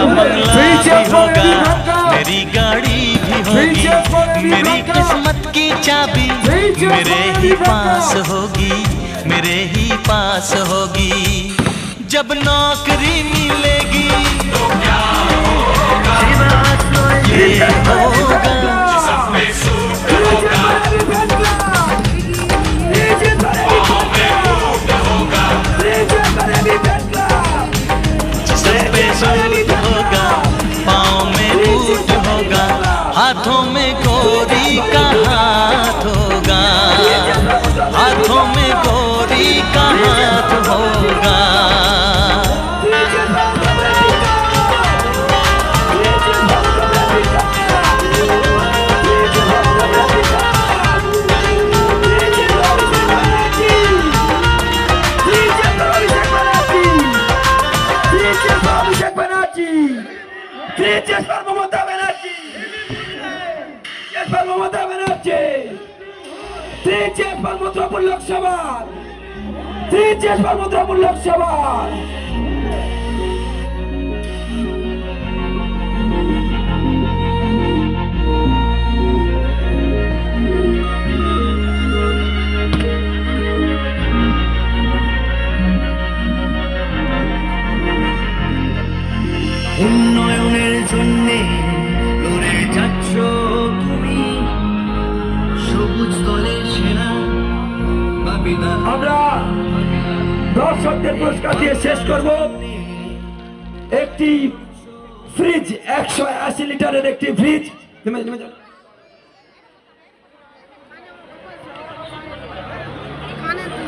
बंगला भी होगा, मेरी गाड़ी भी होगी, मेरी किस्मत की चाबी मेरे ही पास होगी, मेरे ही पास होगी। जब नौकरी मिलेगी तो क्या होगा, ये होगा होगा, पाँव में बूट होगा, हाथों में गोरी का हाथ होगा, हाथों में गोरी का हाथ होगा। উন্নয়নের জন্যে লড়ে যাচ্ছ তুমি, সবুজ দলের সেনা বা বিধান। আমরা দর্শকদের পুরস্কার দিয়ে শেষ করব। একটি ফ্রিজ, 180 লিটারের একটি ফ্রিজ,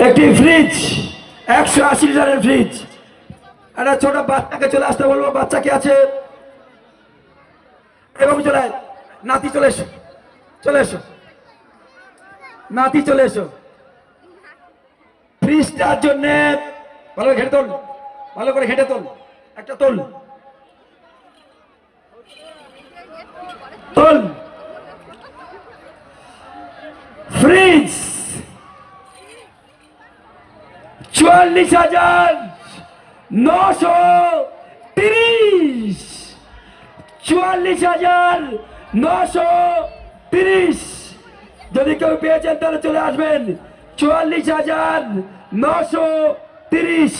একটি ফ্রিজ 180 লিটারের ফ্রিজ। একটা ছোট বাচ্চাকে চলে আসতে বলবো। বাচ্চা কি আছে? এবং চলে নাতি, চলে এসো, চলে এসো নাতি, চলে এসো। ফ্রিজটার জন্য ভালো ঘেটে তোল, ভালো করে ঘেটে তোল, একটা তোল তোল। ফ্রিজ 44,930, 44,930। যদি কেউ পেয়েছেন তাহলে চলে আসবেন। 44,930,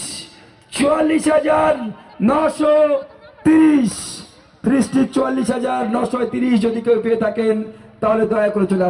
44,930। ফ্রিজটি 44,930 যদি কেউ পেয়ে থাকেন তাহলে দয়া করে চলে আসবেন।